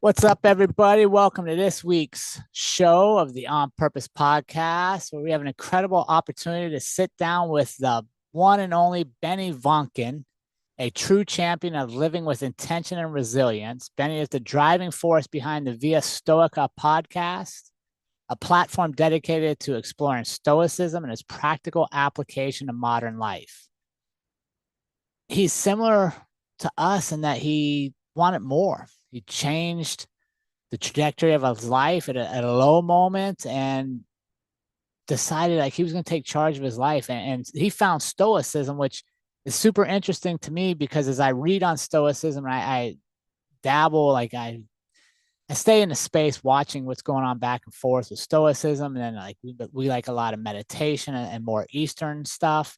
What's up, everybody? Welcome to this week's show of the On Purpose podcast, where we have an incredible opportunity to sit down with the one and only Benny Voncken, a true champion of living with intention and resilience. Benny is the driving force behind the Via Stoica podcast, a platform dedicated to exploring Stoicism and its practical application to modern life. He's similar to us in that he wanted more. He changed the trajectory of his life at a low moment and decided like he was going to take charge of his life. And he found Stoicism, which is super interesting to me because as I read on Stoicism, I dabble, I stay in the space watching what's going on back and forth with Stoicism. And then we like a lot of meditation and more Eastern stuff.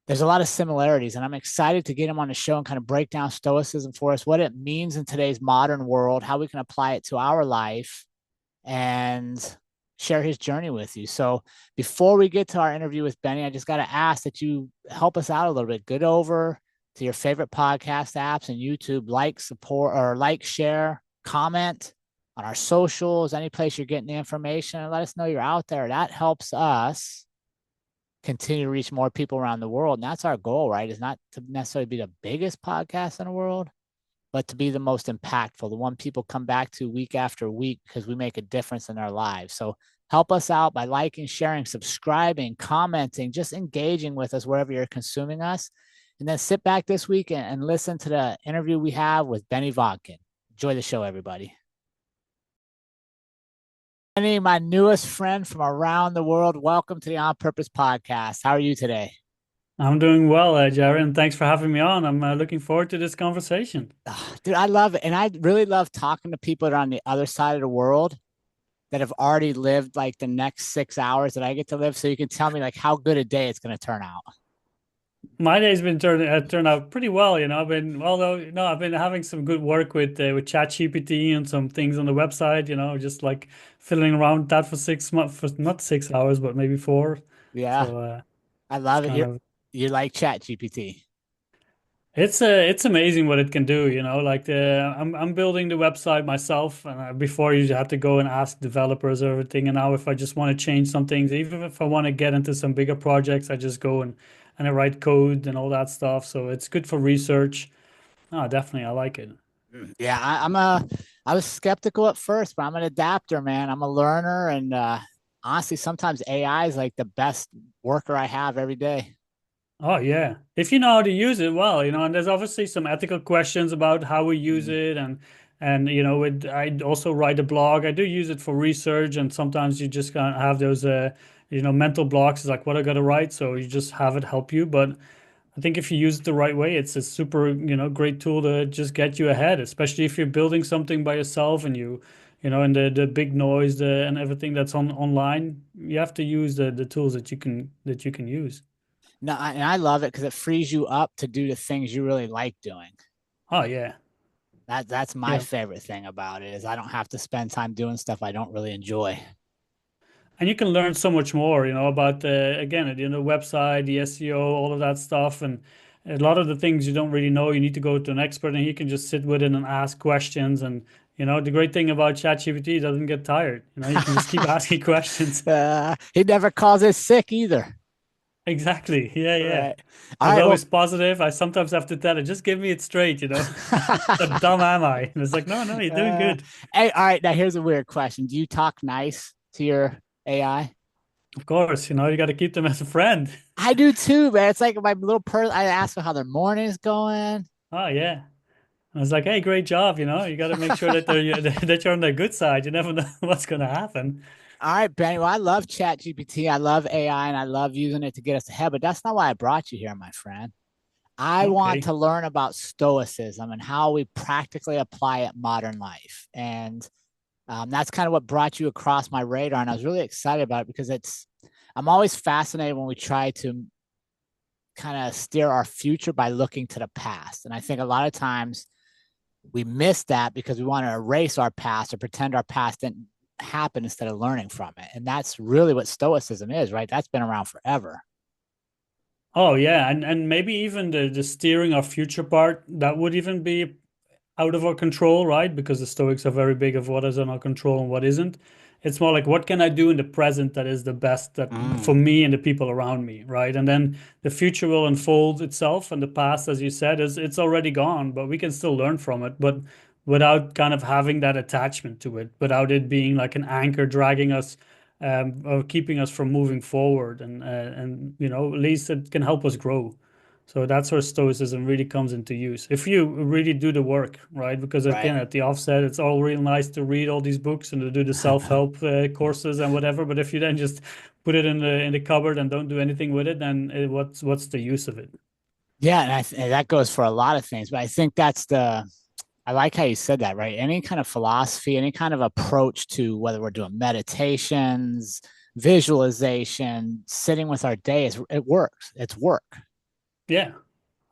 There's a lot of similarities, and I'm excited to get him on the show and kind of break down Stoicism for us, what it means in today's modern world, how we can apply it to our life, and share his journey with you. So before we get to our interview with Benny, I just got to ask that you help us out a little bit. Get over to your favorite podcast apps and YouTube, like, support, or like, share, comment on our socials, any place you're getting the information, and let us know you're out there. That helps us continue to reach more people around the world. And that's our goal, right? Is not to necessarily be the biggest podcast in the world, but to be the most impactful, the one people come back to week after week because we make a difference in their lives. So help us out by liking, sharing, subscribing, commenting, just engaging with us wherever you're consuming us. And then sit back this week and listen to the interview we have with Benny Voncken. Enjoy the show, everybody. Benny, my newest friend from around the world, welcome to the On Purpose podcast. How are you today? I'm doing well, Jerrod, and thanks for having me on. I'm looking forward to this conversation. Dude, I love it. And I really love talking to people that are on the other side of the world that have already lived like the next 6 hours that I get to live. So you can tell me like how good a day it's going to turn out. My day's been turned out pretty well. I've been having some good work with ChatGPT and some things on the website. Just like fiddling around with that for 6 months, for not 6 hours, but maybe four. Yeah, So I it's love it. kind of You like Chat GPT. it's amazing what it can do. I'm building the website myself, and before you had to go and ask developers or everything, and now if I just want to change some things, even if I want to get into some bigger projects, I just go and I write code and all that stuff. So it's good for research. Oh, definitely, I like it. Yeah, I was skeptical at first, but I'm an adapter, man. I'm a learner. And honestly, sometimes AI is like the best worker I have every day. Oh yeah, if you know how to use it well, and there's obviously some ethical questions about how we use Mm. it, and I also write a blog. I do use it for research, and sometimes you just can't have those mental blocks. It's like what I got to write, so you just have it help you. But I think if you use it the right way, it's a super great tool to just get you ahead, especially if you're building something by yourself and and the big noise and everything that's online. You have to use the tools that you can use. No, and I love it because it frees you up to do the things you really like doing. Oh yeah. That's my Yeah. favorite thing about it is I don't have to spend time doing stuff I don't really enjoy. And you can learn so much more, about again, website, the SEO, all of that stuff, and a lot of the things you don't really know, you need to go to an expert, and you can just sit with it and ask questions. And the great thing about ChatGPT, it doesn't get tired. You can just keep asking questions. He never calls it sick either. Exactly. Yeah, yeah. Right. All It's right. Well, always positive. I sometimes have to tell it, just give me it straight. How dumb am I? And it's like, no, no, you're doing uh, good. hey, all right. Now here's a weird question. Do you talk nice to your AI? Of course, you got to keep them as a friend. I do too, man. It's like my little person. I ask them how their morning's going. Oh yeah. I was like, hey, great job. You got to make sure that that you're on the good side. You never know what's going to happen. All right, Benny. Well, I love Chat GPT. I love AI and I love using it to get us ahead, but that's not why I brought you here, my friend. I want Okay. to learn about Stoicism and how we practically apply it in modern life. And that's kind of what brought you across my radar. And I was really excited about it because I'm always fascinated when we try to kind of steer our future by looking to the past. And I think a lot of times we miss that because we want to erase our past or pretend our past didn't happen instead of learning from it. And that's really what Stoicism is, right? That's been around forever. Oh yeah, and maybe even the steering our future part, that would even be out of our control, right? Because the Stoics are very big of what is in our control and what isn't. It's more like what can I do in the present that is the best that Mm, for me and the people around me, right? And then the future will unfold itself, and the past, as you said, is it's already gone, but we can still learn from it, but without kind of having that attachment to it, without it being like an anchor dragging us or keeping us from moving forward, and at least it can help us grow. So that's where Stoicism really comes into use. If you really do the work, right? Because right. again, at the offset, it's all real nice to read all these books and to do the self-help courses and whatever. But if you then just put it in the cupboard and don't do anything with it, then what's the use of it? Yeah, and that goes for a lot of things, but I think I like how you said that, right? Any kind of philosophy, any kind of approach to whether we're doing meditations, visualization, sitting with our day it works. It's work. Yeah.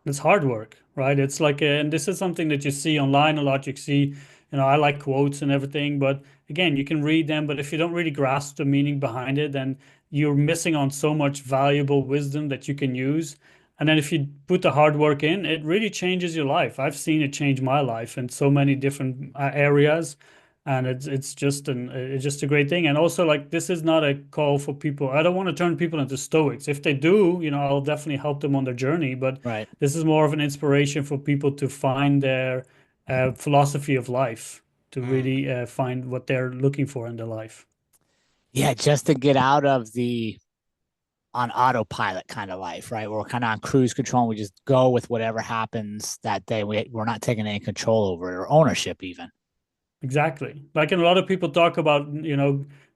It's hard work, right? It's like, and this is something that you see online a lot. You see, I like quotes and everything, but again, you can read them, but if you don't really grasp the meaning behind it, then you're missing on so much valuable wisdom that you can use. And then if you put the hard work in, it really changes your life. I've seen it change my life in so many different areas, and it's just a great thing. And also, like, this is not a call for people. I don't want to turn people into stoics. If they do, I'll definitely help them on their journey, but Right. this is more of an inspiration for people to find their philosophy of life, to Mm. really find what they're looking for in their life. Yeah, just to get out of the on autopilot kind of life, right? Where we're kind of on cruise control and we just go with whatever happens that day. We're not taking any control over it or ownership even. Exactly. Like, and a lot of people talk about,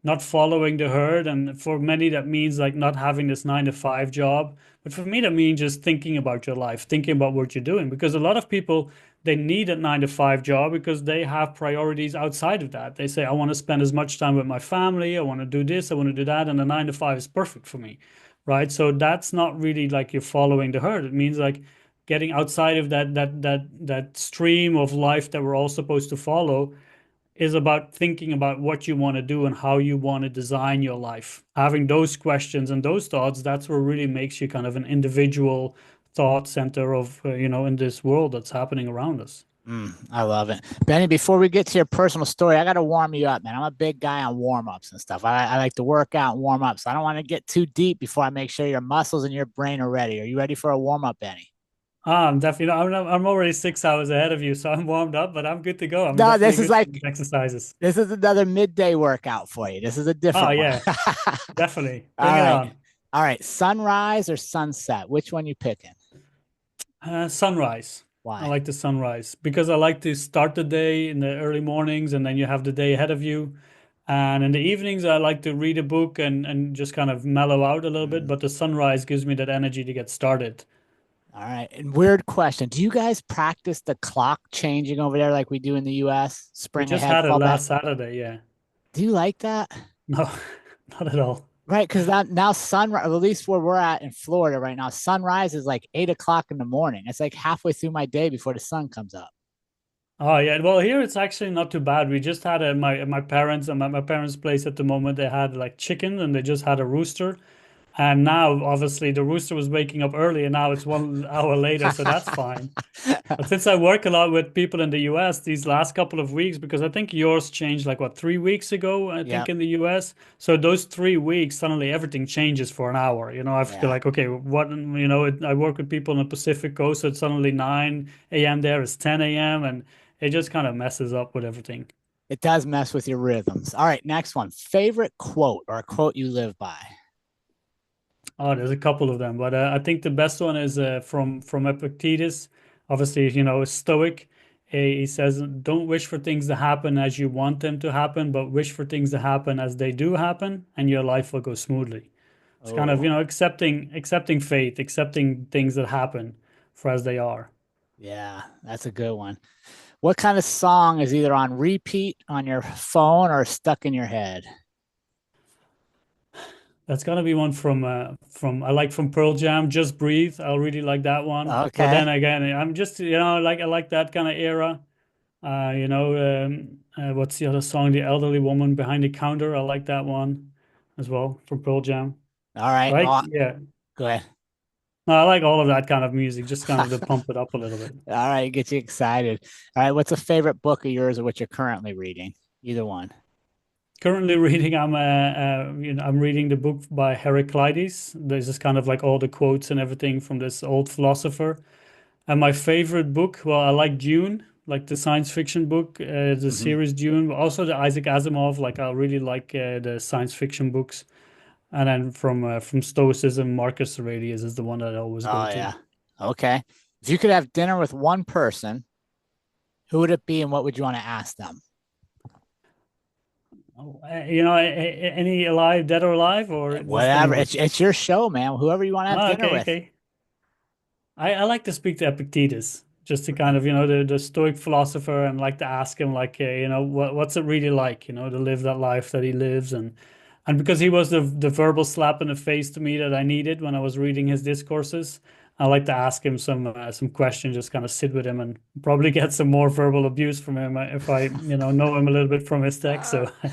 not following the herd. And for many, that means like not having this 9 to 5 job. But for me, that means just thinking about your life, thinking about what you're doing. Because a lot of people, they need a 9 to 5 job because they have priorities outside of that. They say, I want to spend as much time with my family. I want to do this. I want to do that. And the 9 to 5 is perfect for me. Right. So that's not really like you're following the herd. It means like getting outside of that stream of life that we're all supposed to follow is about thinking about what you want to do and how you want to design your life. Having those questions and those thoughts, that's what really makes you kind of an individual thought center of, in this world that's happening around us. I love it. Benny, before we get to your personal story, I got to warm you up, man. I'm a big guy on warm ups and stuff. I like to work out and warm up. So I don't want to get too deep before I make sure your muscles and your brain are ready. Are you ready for a warm up, Benny? I'm definitely, I'm already 6 hours ahead of you, so I'm warmed up, but I'm good to go. I'm No, definitely good for these exercises. this is another midday workout for you. This is a Oh, different one. yeah, definitely. All Bring it right. on. All right. Sunrise or sunset? Which one you picking? Sunrise. I Why? like the sunrise because I like to start the day in the early mornings and then you have the day ahead of you. And in the evenings, I like to read a book and just kind of mellow out a little bit. Mm, But the sunrise gives me that energy to get started. all right. And weird question. Do you guys practice the clock changing over there like we do in the US? We Spring just ahead, had it fall back. last Saturday. Yeah. Do you like that? No, not at all. Right, because now sunrise, at least where we're at in Florida right now, sunrise is like 8 o'clock in the morning. It's like halfway through my day before the sun comes up. Oh yeah, well here it's actually not too bad. We just had my parents and my parents' place at the moment. They had like chicken and they just had a rooster. And now obviously the rooster was waking up early and now it's 1 hour later, so that's fine. But since I work a lot with people in the US these last couple of weeks, because I think yours changed like what, 3 weeks ago, I think Yep. in the US. So those 3 weeks, suddenly everything changes for an hour. I feel Yeah. like, okay, I work with people on the Pacific Coast, so it's suddenly 9 a.m. there, it's 10 a.m. and it just kind of messes up with everything. It does mess with your rhythms. All right, next one. Favorite quote or a quote you live by? Oh, there's a couple of them, but I think the best one is from Epictetus. Obviously, a Stoic. He says, "Don't wish for things to happen as you want them to happen, but wish for things to happen as they do happen, and your life will go smoothly." It's kind of, Oh, accepting fate, accepting things that happen for as they are. yeah, that's a good one. What kind of song is either on repeat on your phone or stuck in your head? That's gonna be one from I like from Pearl Jam, Just Breathe. I really like that one. But Okay. then again, I'm just, I like that kind of era. What's the other song? The Elderly Woman Behind the Counter. I like that one as well from Pearl Jam. All right. Right? Oh, Yeah. go ahead. No, I like all of that kind of music, just kind of to pump it up a little bit. All right, get you excited. All right, what's a favorite book of yours or what you're currently reading? Either one. Currently reading, I'm reading the book by Heraclides. There's just kind of like all the quotes and everything from this old philosopher. And my favorite book, well, I like Dune, like the science fiction book, the Hmm. series Dune, but also the Isaac Asimov. Like I really like the science fiction books. And then from Stoicism, Marcus Aurelius is the one that I always go Oh to. yeah. Okay. If you could have dinner with one person, who would it be and what would you want to ask them? Oh, any alive, dead or alive, or just Whatever. anyone? It's your show, man. Whoever you want to have Ah, dinner okay, with. okay. I like to speak to Epictetus just to kind of, the Stoic philosopher and like to ask him like, what's it really like, to live that life that he lives and because he was the verbal slap in the face to me that I needed when I was reading his discourses, I like to ask him some questions, just kind of sit with him and probably get some more verbal abuse from him if I, know him a little bit from his text. Uh, So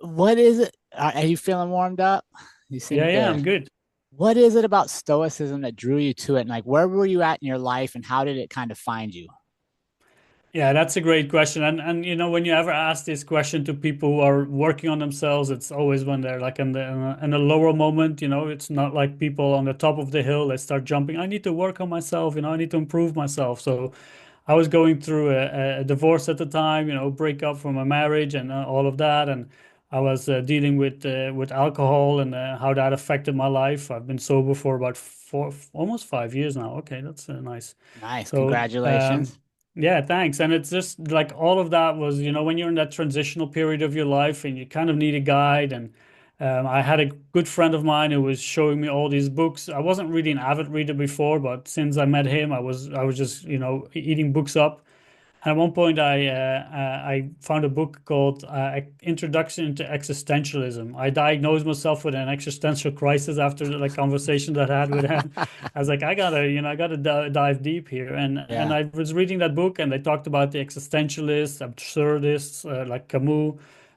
what is it? Are you feeling warmed up? You seem yeah, yeah, good. I'm good. What is it about Stoicism that drew you to it? And like, where were you at in your life and how did it kind of find you? Yeah, that's a great question. And when you ever ask this question to people who are working on themselves, it's always when they're like in a lower moment, it's not like people on the top of the hill, they start jumping. I need to work on myself, I need to improve myself. So I was going through a divorce at the time, break up from a marriage and all of that. And I was dealing with alcohol and how that affected my life. I've been sober for about almost 5 years now. Okay, that's nice. Nice. So, Congratulations. yeah, thanks. And it's just like all of that was, when you're in that transitional period of your life and you kind of need a guide. And I had a good friend of mine who was showing me all these books. I wasn't really an avid reader before, but since I met him, I was just, eating books up. And at one point, I found a book called Introduction to Existentialism. I diagnosed myself with an existential crisis after the like conversation that I had with him. I was like, I gotta dive deep here. And Yeah. I was reading that book, and they talked about the existentialists, absurdists like Camus,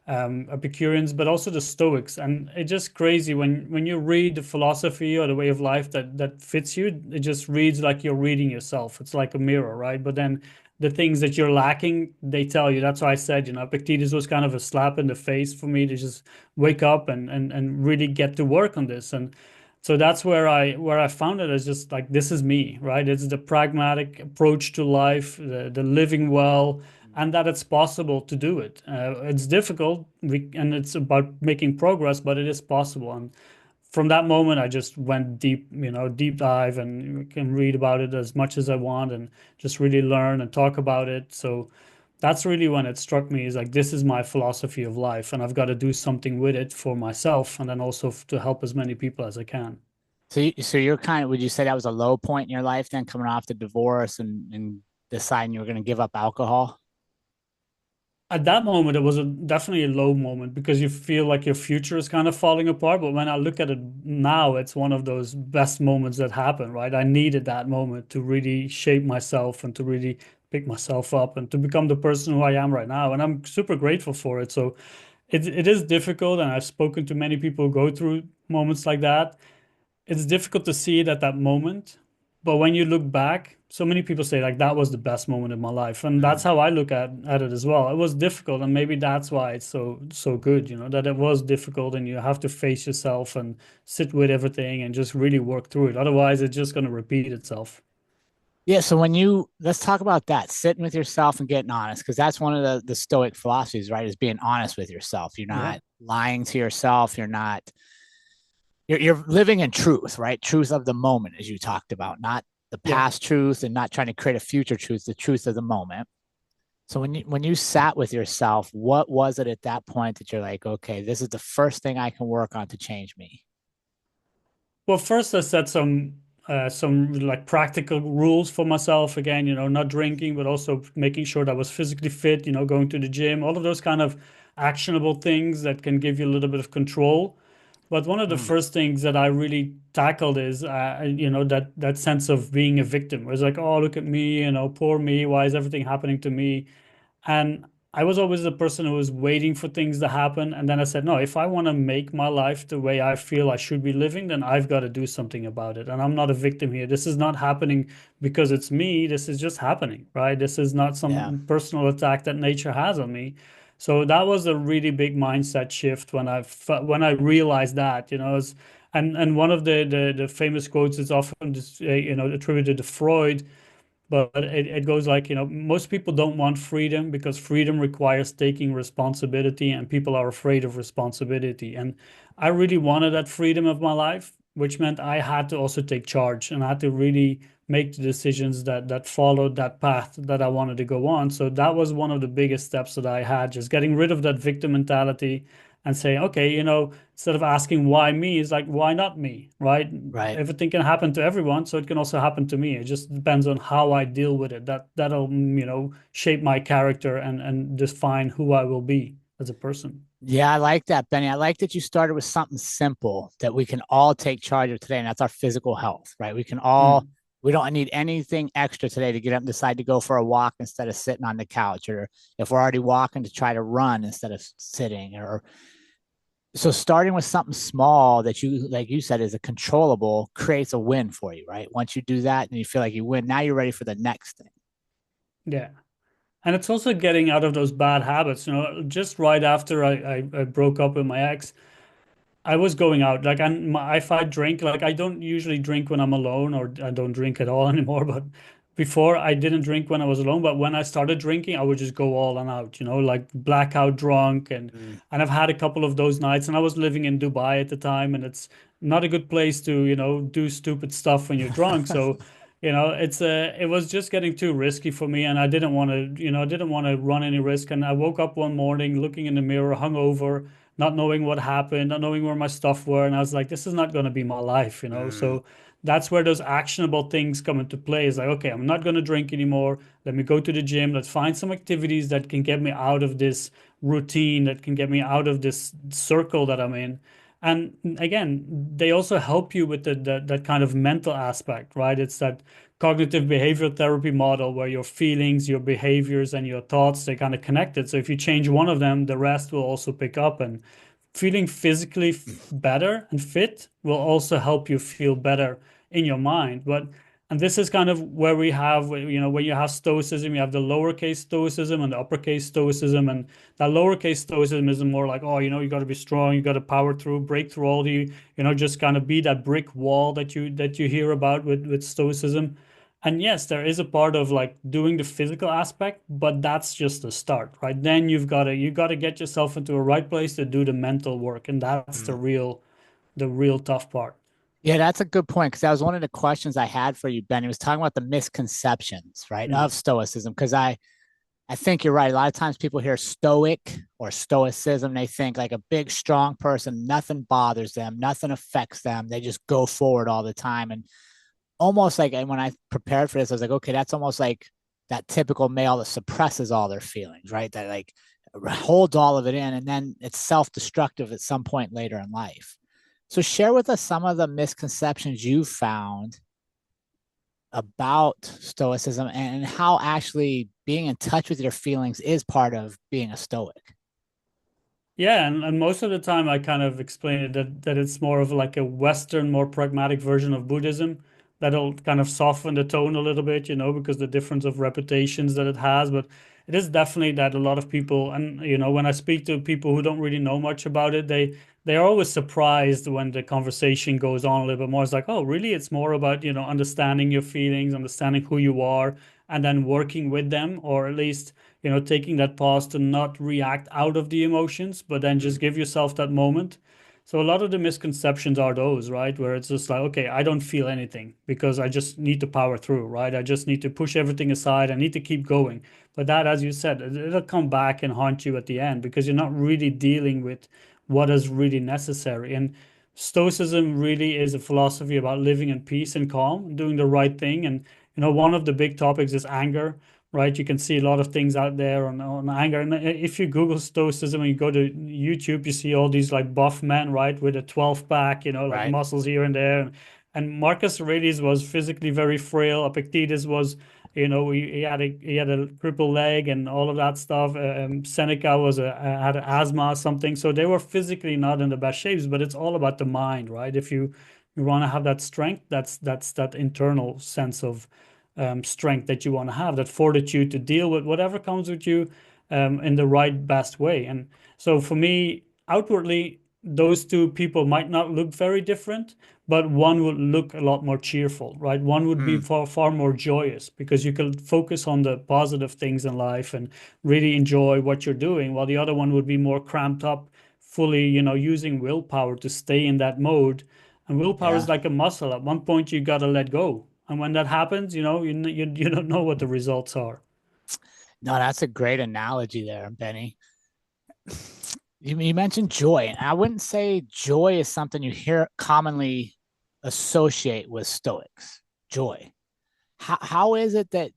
Epicureans, but also the Stoics. And it's just crazy when you read the philosophy or the way of life that fits you. It just reads like you're reading yourself. It's like a mirror, right? But then the things that you're lacking, they tell you. That's why I said, Epictetus was kind of a slap in the face for me to just wake up and really get to work on this. And so that's where I found it as just like this is me, right? It's the pragmatic approach to life, the living well, and that it's possible to do it. It's difficult, and it's about making progress, but it is possible. And from that moment, I just went deep, deep dive, and you can read about it as much as I want and just really learn and talk about it. So that's really when it struck me is like, this is my philosophy of life, and I've got to do something with it for myself and then also to help as many people as I can. So you're kind of, would you say that was a low point in your life then coming off the divorce and deciding you were going to give up alcohol? At that moment, it was definitely a low moment because you feel like your future is kind of falling apart. But when I look at it now, it's one of those best moments that happen, right? I needed that moment to really shape myself and to really pick myself up and to become the person who I am right now. And I'm super grateful for it. So it is difficult. And I've spoken to many people who go through moments like that. It's difficult to see it at that moment, but when you look back, so many people say like that was the best moment in my life, and that's Mm. how I look at it as well. It was difficult, and maybe that's why it's so good, that it was difficult, and you have to face yourself and sit with everything and just really work through it. Otherwise, it's just going to repeat itself. Yeah. So let's talk about that, sitting with yourself and getting honest, because that's one of the Stoic philosophies, right? Is being honest with yourself. You're Yeah, not lying to yourself. You're living in truth, right? Truth of the moment, as you talked about, not the yeah. past truth and not trying to create a future truth, the truth of the moment. So when you sat with yourself, what was it at that point that you're like, okay, this is the first thing I can work on to change me? Well, first I set some like practical rules for myself again, not drinking, but also making sure that I was physically fit, going to the gym, all of those kind of actionable things that can give you a little bit of control. But one of the Mm. first things that I really tackled is, that sense of being a victim. Where it's like, oh, look at me, poor me. Why is everything happening to me? And I was always the person who was waiting for things to happen. And then I said, no, if I want to make my life the way I feel I should be living, then I've got to do something about it. And I'm not a victim here. This is not happening because it's me. This is just happening, right? This is not Yeah. some personal attack that nature has on me. So that was a really big mindset shift when I realized that, and one of the famous quotes is often just, attributed to Freud, but it goes like, most people don't want freedom because freedom requires taking responsibility, and people are afraid of responsibility. And I really wanted that freedom of my life, which meant I had to also take charge, and I had to really make the decisions that followed that path that I wanted to go on. So that was one of the biggest steps that I had, just getting rid of that victim mentality and saying, okay, instead of asking why me, is like, why not me, right? Right. Everything can happen to everyone, so it can also happen to me. It just depends on how I deal with it. That'll, shape my character and define who I will be as a person. Yeah, I like that, Benny. I like that you started with something simple that we can all take charge of today, and that's our physical health, right? Mm, We don't need anything extra today to get up and decide to go for a walk instead of sitting on the couch, or if we're already walking, to try to run instead of sitting. Or so starting with something small that you, like you said, is a controllable, creates a win for you, right? Once you do that and you feel like you win, now you're ready for the next thing. yeah. And it's also getting out of those bad habits. Just right after I broke up with my ex, I was going out like, if I drink, like, I don't usually drink when I'm alone, or I don't drink at all anymore. But before, I didn't drink when I was alone. But when I started drinking, I would just go all and out, like blackout drunk. And Mm. and I've had a couple of those nights. And I was living in Dubai at the time, and it's not a good place to do stupid stuff when you're drunk. So it was just getting too risky for me, and I didn't want to run any risk. And I woke up one morning looking in the mirror, hungover, not knowing what happened, not knowing where my stuff were. And I was like, this is not going to be my life. Mm. So that's where those actionable things come into play. Is like, okay, I'm not going to drink anymore. Let me go to the gym. Let's find some activities that can get me out of this routine, that can get me out of this circle that I'm in. And again, they also help you with that kind of mental aspect, right? It's that cognitive behavioral therapy model where your feelings, your behaviors, and your thoughts, they're kind of connected. So if you change one of them, the rest will also pick up. And feeling physically better and fit will also help you feel better in your mind. And this is kind of where we have, when you have stoicism, you have the lowercase stoicism and the uppercase stoicism. And that lowercase stoicism is more like, oh, you got to be strong, you got to power through, break through all the, just kind of be that brick wall that you hear about with stoicism. And yes, there is a part of like doing the physical aspect, but that's just the start, right? Then you got to get yourself into a right place to do the mental work, and that's the Mm. real tough part. Yeah, that's a good point, because that was one of the questions I had for you, Ben. He was talking about the misconceptions, right, Mm, of Stoicism. Because I think you're right. A lot of times people hear Stoic or Stoicism, they think like a big, strong person, nothing bothers them, nothing affects them. They just go forward all the time. And almost like, and when I prepared for this, I was like, okay, that's almost like that typical male that suppresses all their feelings, right? That like holds all of it in, and then it's self-destructive at some point later in life. So share with us some of the misconceptions you found about stoicism, and how actually being in touch with your feelings is part of being a stoic. yeah, and most of the time I kind of explain it that it's more of like a Western, more pragmatic version of Buddhism that'll kind of soften the tone a little bit, because the difference of reputations that it has. But it is definitely that a lot of people, and when I speak to people who don't really know much about it, they are always surprised when the conversation goes on a little bit more. It's like, oh, really? It's more about, understanding your feelings, understanding who you are, and then working with them, or at least taking that pause to not react out of the emotions, but then just give yourself that moment. So a lot of the misconceptions are those, right? Where it's just like, okay, I don't feel anything because I just need to power through, right? I just need to push everything aside. I need to keep going. But that, as you said, it'll come back and haunt you at the end because you're not really dealing with what is really necessary. And Stoicism really is a philosophy about living in peace and calm, doing the right thing. And, one of the big topics is anger, right? You can see a lot of things out there on anger. And if you Google Stoicism and you go to YouTube, you see all these like buff men, right, with a 12 pack, like Right. muscles here and there. And Marcus Aurelius was physically very frail. Epictetus was, he had a crippled leg and all of that stuff. Seneca had asthma or something, so they were physically not in the best shapes. But it's all about the mind, right? If you want to have that strength, that's that internal sense of strength that you want to have, that fortitude to deal with whatever comes with you in the right best way. And so for me, outwardly, those two people might not look very different, but one would look a lot more cheerful, right? One would be Mm, far, far more joyous because you can focus on the positive things in life and really enjoy what you're doing, while the other one would be more cramped up, fully, using willpower to stay in that mode. And willpower is yeah. like a muscle. At one point, you got to let go. And when that happens, you don't know what the results are. No, that's a great analogy there, Benny. You mentioned joy, and I wouldn't say joy is something you hear commonly associate with Stoics. Joy. How is it that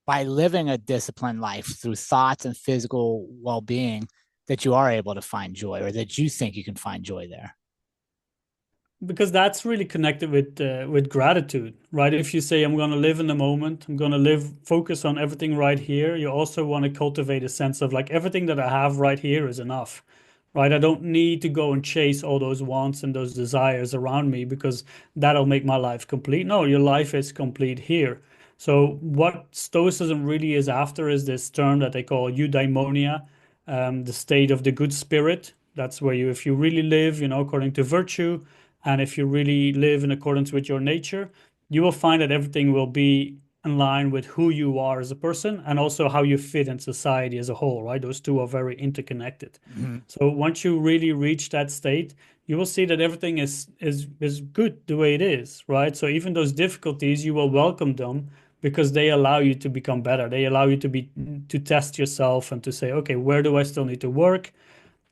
by living a disciplined life through thoughts and physical well-being that you are able to find joy, or that you think you can find joy there? Because that's really connected with gratitude, right? If you say I'm going to live in the moment, I'm going to live focus on everything right here, you also want to cultivate a sense of like everything that I have right here is enough, right? I don't need to go and chase all those wants and those desires around me because that'll make my life complete. No, your life is complete here. So what Stoicism really is after is this term that they call eudaimonia, the state of the good spirit. That's where if you really live, according to virtue, and if you really live in accordance with your nature, you will find that everything will be in line with who you are as a person and also how you fit in society as a whole, right? Those two are very interconnected. Mhm. So once you really reach that state, you will see that everything is good the way it is, right? So even those difficulties, you will welcome them because they allow you to become better. They allow you to test yourself and to say, okay, where do I still need to work?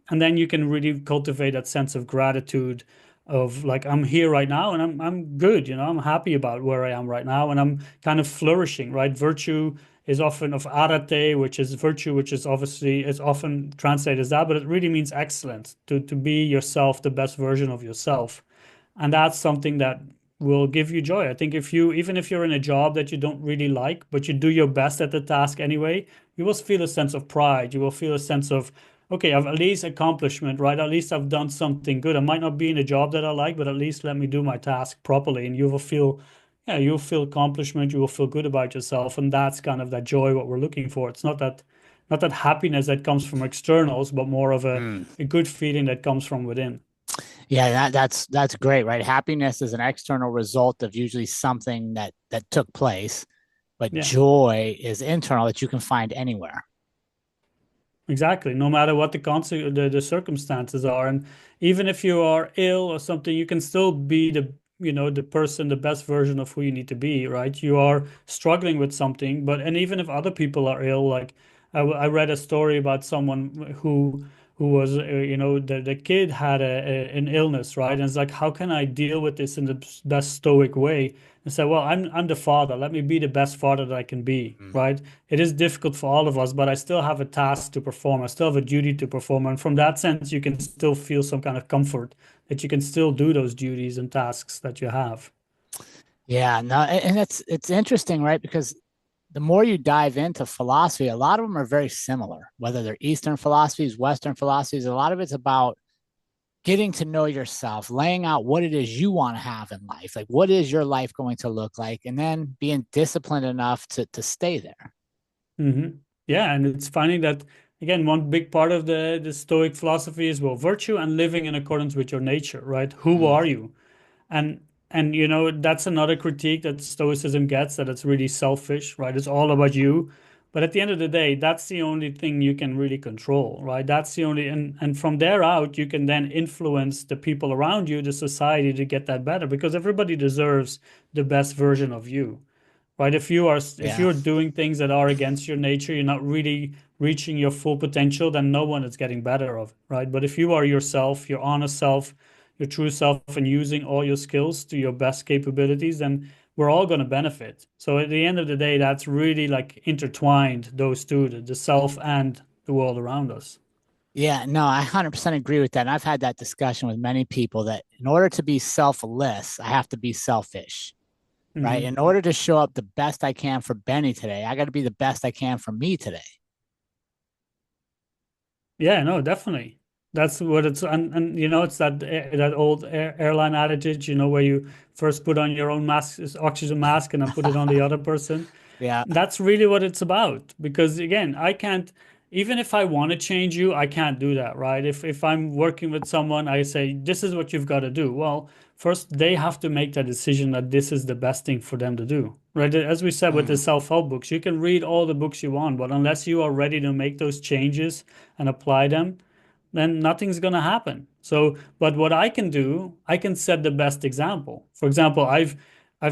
And then you can really cultivate that sense of gratitude of like I'm here right now and I'm good, I'm happy about where I am right now and I'm kind of flourishing, right? Virtue is often of arate, which is virtue, which is obviously is often translated as that, but it really means excellence, to be yourself, the best version of yourself. And that's something that will give you joy. I think even if you're in a job that you don't really like, but you do your best at the task anyway, you will feel a sense of pride. You will feel a sense of, okay, I've at least accomplishment, right? At least I've done something good. I might not be in a job that I like, but at least let me do my task properly. And you will feel, yeah, you'll feel accomplishment. You will feel good about yourself. And that's kind of that joy, what we're looking for. It's not that happiness that comes from externals, but more of Mm. a good feeling that comes from within. Yeah, that's great, right? Happiness is an external result of usually something that took place, but Yeah. joy is internal that you can find anywhere. Exactly. No matter what the circumstances are, and even if you are ill or something, you can still be the person, the best version of who you need to be, right? You are struggling with something, and even if other people are ill, like I read a story about someone who was, the kid had an illness, right? And it's like, how can I deal with this in the best stoic way? And say, well, I'm the father. Let me be the best father that I can be, Mm. right? It is difficult for all of us, but I still have a task to perform. I still have a duty to perform. And from that sense, you can still feel some kind of comfort that you can still do those duties and tasks that you have. Yeah, no, and it's interesting, right? Because the more you dive into philosophy, a lot of them are very similar, whether they're Eastern philosophies, Western philosophies. A lot of it's about getting to know yourself, laying out what it is you want to have in life. Like, what is your life going to look like? And then being disciplined enough to stay there. hmm Yeah, and it's finding that again, one big part of the Stoic philosophy is well, virtue and living in accordance with your nature, right? Who Mm. are you? And that's another critique that Stoicism gets, that it's really selfish, right? It's all about you. But at the end of the day, that's the only thing you can really control, right? That's the only and from there out, you can then influence the people around you, the society, to get that better because everybody deserves the best version of you, right? If Yeah. you're doing things that are against your nature, you're not really reaching your full potential, then no one is getting better of it, right? But if you are yourself, your honest self, your true self, and using all your skills to your best capabilities, then we're all going to benefit. So at the end of the day, that's really like intertwined, those two, the self and the world around us. Yeah, no, I 100% agree with that. And I've had that discussion with many people that in order to be selfless, I have to be selfish. right? Hmm. In order to show up the best I can for Benny today, I got to be the best I can for me today. Yeah, no, definitely. That's what it's, and it's that old airline adage, where you first put on your own mask, oxygen mask, and then put it on the other person. Yeah. That's really what it's about. Because again, I can't, even if I want to change you, I can't do that, right? If I'm working with someone, I say, this is what you've got to do. Well, first they have to make that decision that this is the best thing for them to do, right? As we said with the Mm, self-help books, you can read all the books you want, but unless you are ready to make those changes and apply them, then nothing's going to happen. So, but what I can do, I can set the best example. For example, I've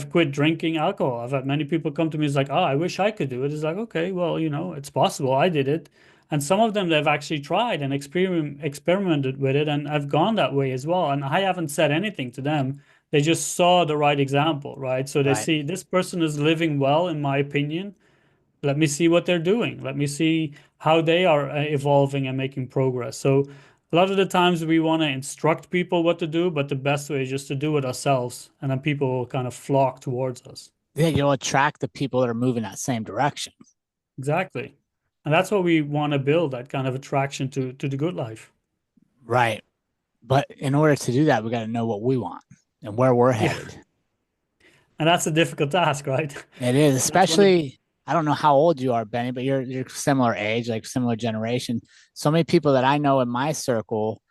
quit drinking alcohol. I've had many people come to me, it's like, oh, I wish I could do it. It's like, okay, well, it's possible. I did it. And some of them they've actually tried and experimented with it, and I've gone that way as well. And I haven't said anything to them. They just saw the right example, right? So they right. see this person is living well, in my opinion. Let me see what they're doing. Let me see how they are evolving and making progress. So a lot of the times we want to instruct people what to do, but the best way is just to do it ourselves, and then people will kind of flock towards us. Yeah, you'll attract the people that are moving that same direction. Exactly. And that's what we want to build, that kind of attraction to the good life. Right. But in order to do that, we got to know what we want and where we're Yeah. headed. And that's a difficult task, right? It is, That's one of, especially, I don't know how old you are, Benny, but you're similar age, like similar generation. So many people that I know in my circle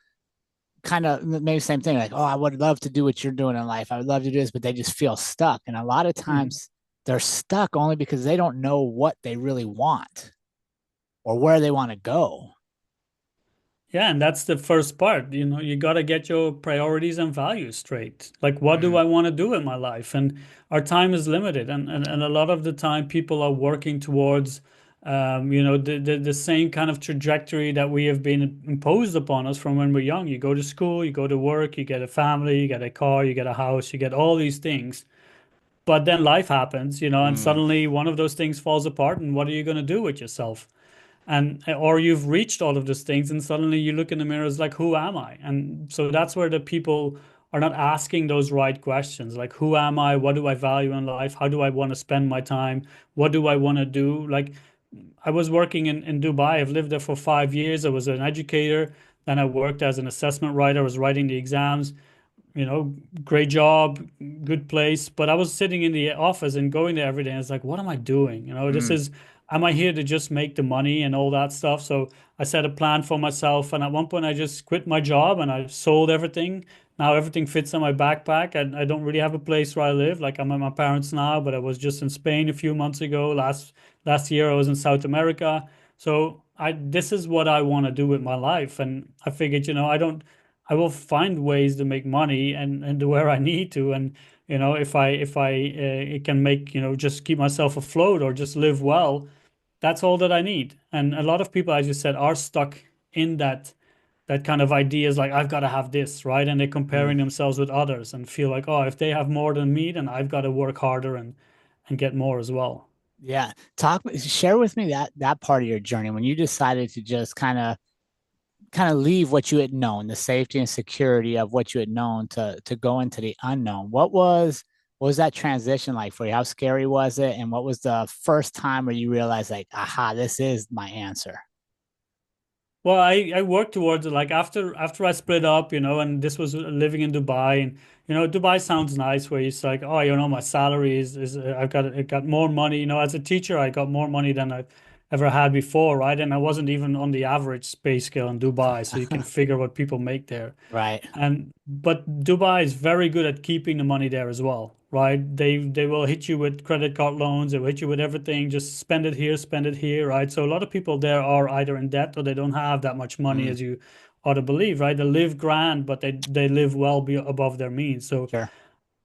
kind of maybe same thing, like, oh, I would love to do what you're doing in life. I would love to do this, but they just feel stuck. And a lot of Mhm. times they're stuck only because they don't know what they really want or where they want to go. Yeah, and that's the first part. You got to get your priorities and values straight. Like, what do Mm, I want to do in my life? And our time is limited. And a lot of the time, people are working towards, the same kind of trajectory that we have been imposed upon us from when we're young. You go to school, you go to work, you get a family, you get a car, you get a house, you get all these things. But then life happens, and mm, suddenly one of those things falls apart. And what are you going to do with yourself? And or you've reached all of those things and suddenly you look in the mirror, it's like, who am I? And so that's where the people are not asking those right questions, like, who am I? What do I value in life? How do I want to spend my time? What do I want to do? Like, I was working in Dubai. I've lived there for 5 years. I was an educator. Then I worked as an assessment writer. I was writing the exams, you know, great job, good place. But I was sitting in the office and going there every day. And it's like, what am I doing? mm, Am I here to just make the money and all that stuff? So I set a plan for myself. And at one point, I just quit my job and I sold everything. Now everything fits in my backpack. And I don't really have a place where I live. Like, I'm at my parents now, but I was just in Spain a few months ago. Last year, I was in South America. So this is what I want to do with my life. And I figured, I will find ways to make money and do where I need to. And if I can make, just keep myself afloat or just live well, that's all that I need. And a lot of people, as you said, are stuck in that kind of ideas, like, I've got to have this, right? And they're mm. comparing themselves with others and feel like, oh, if they have more than me, then I've got to work harder and get more as well. Yeah. Share with me that part of your journey when you decided to just kind of leave what you had known, the safety and security of what you had known to go into the unknown. What was that transition like for you? How scary was it? And what was the first time where you realized like, aha, this is my answer? Well, I worked towards it, like, after I split up, and this was living in Dubai. And Dubai sounds nice, where it's like, oh, my salary is I got more money. As a teacher, I got more money than I've ever had before, right? And I wasn't even on the average pay scale in Dubai, so you can figure what people make there. Right. But Dubai is very good at keeping the money there as well, right? They will hit you with credit card loans, they will hit you with everything, just spend it here, right? So a lot of people there are either in debt or they don't have that much money Mm, as you ought to believe, right? They live grand, but they live well above their means. So sure.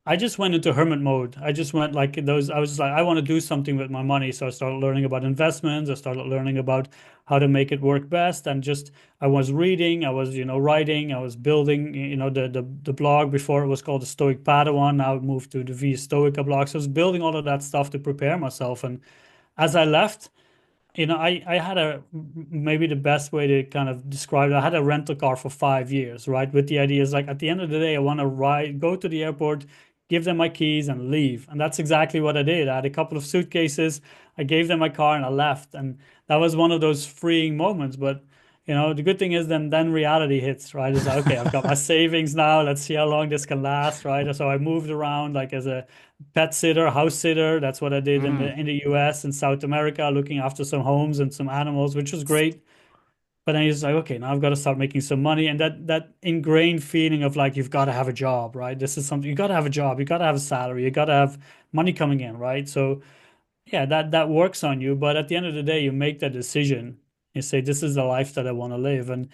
I just went into hermit mode. I just went like those. I was just like, I want to do something with my money. So I started learning about investments. I started learning about how to make it work best. And just, I was reading, I was, writing, I was building, the blog. Before it was called the Stoic Padawan. Now it moved to the Via Stoica blog. So I was building all of that stuff to prepare myself. And as I left, I had maybe the best way to kind of describe it. I had a rental car for 5 years, right? With the idea is like, at the end of the day, I want to go to the airport, give them my keys and leave. And that's exactly what I did. I had a couple of suitcases. I gave them my car and I left. And that was one of those freeing moments. But the good thing is then reality hits, right? It's like, okay, I've got my savings now. Let's see how long this can last, right? So I moved around like as a pet sitter, house sitter. That's what I did in Mm, the US and South America, looking after some homes and some animals, which was great. But then he's like, okay, now I've got to start making some money. And that ingrained feeling of like you've got to have a job, right? This is something you got to have a job, you got to have a salary, you got to have money coming in, right? So yeah, that works on you. But at the end of the day, you make that decision. You say, this is the life that I want to live. And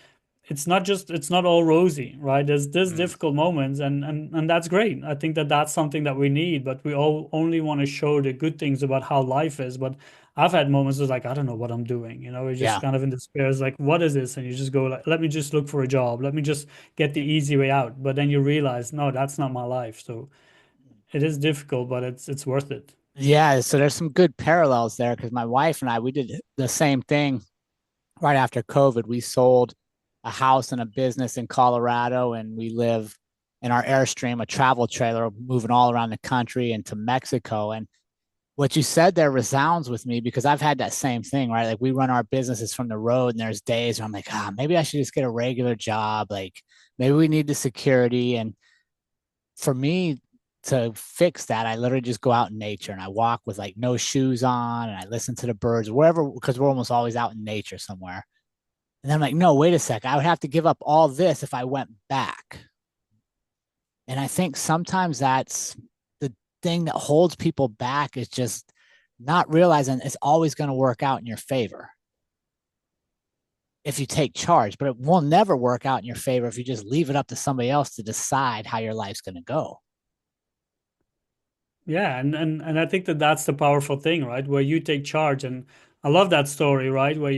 it's not all rosy, right? There's mm. difficult moments, and that's great. I think that that's something that we need, but we all only want to show the good things about how life is. But I've had moments of like, I don't know what I'm doing. You're just Yeah. kind of in despair. It's like, what is this? And you just go like, let me just look for a job. Let me just get the easy way out. But then you realize, no, that's not my life. So it is difficult, but it's worth it. Yeah. So there's some good parallels there because my wife and I, we did the same thing right after COVID. We sold a house and a business in Colorado, and we live in our Airstream, a travel trailer, moving all around the country and to Mexico. And what you said there resounds with me because I've had that same thing, right? Like we run our businesses from the road, and there's days where I'm like, maybe I should just get a regular job. Like maybe we need the security. And for me to fix that, I literally just go out in nature and I walk with like no shoes on and I listen to the birds, wherever, because we're almost always out in nature somewhere. And then I'm like, no, wait a sec. I would have to give up all this if I went back. And I think sometimes that's the thing that holds people back is just not realizing it's always going to work out in your favor if you take charge, but it will never work out in your favor if you just leave it up to somebody else to decide how your life's going to go. Yeah, and I think that that's the powerful thing, right? Where you take charge, and I love that story, right? What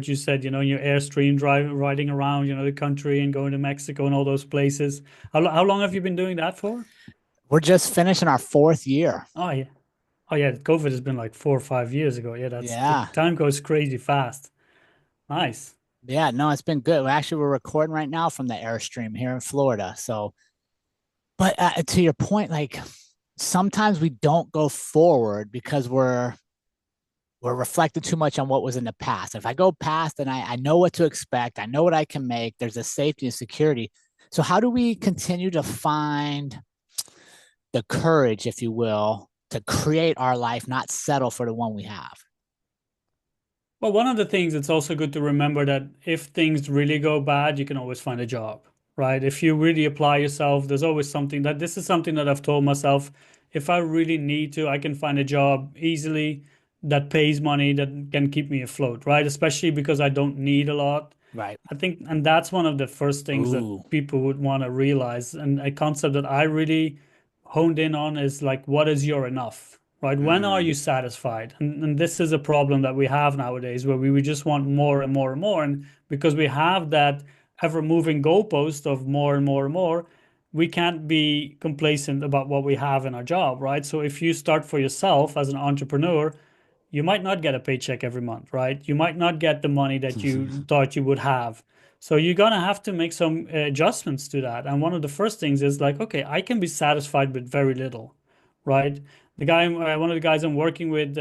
you said, in your Airstream riding around, the country and going to Mexico and all those places. How long have you been doing that for? We're just finishing our fourth year. Oh yeah, oh yeah. COVID has been like 4 or 5 years ago. Yeah, that's the Yeah. time goes crazy fast. Nice. Yeah. No, it's been good. Actually, we're recording right now from the Airstream here in Florida. So, but to your point, like sometimes we don't go forward because we're reflecting too much on what was in the past. If I go past and I know what to expect, I know what I can make, there's a safety and security. So, how do we continue to find the courage, if you will, to create our life, not settle for the one we have? Well, one of the things it's also good to remember that if things really go bad, you can always find a job, right? If you really apply yourself, there's always something that this is something that I've told myself. If I really need to, I can find a job easily that pays money that can keep me afloat, right? Especially because I don't need a lot. Right. I think, and that's one of the first things that Ooh. people would want to realize. And a concept that I really honed in on is like, what is your enough, right? When are Mm, you satisfied? And this is a problem that we have nowadays where we just want more and more and more. And because we have that ever moving goalpost of more and more and more, we can't be complacent about what we have in our job, right? So if you start for yourself as an entrepreneur, you might not get a paycheck every month, right? You might not get the money that you thought you would have. So you're gonna have to make some adjustments to that. And one of the first things is like, okay, I can be satisfied with very little, right? One of the guys I'm working with,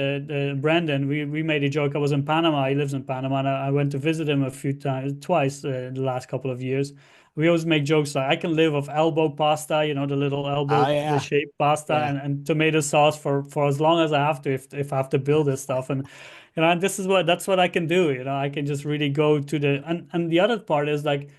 Brandon, we made a joke. I was in Panama. He lives in Panama, and I went to visit him a few times, twice the last couple of years. We always make jokes like I can live off elbow pasta, the little oh elbow yeah. shaped pasta, Yeah. and tomato sauce for as long as I have to if I have to build this stuff. And and this is that's what I can do. I can just really go to the and the other part is like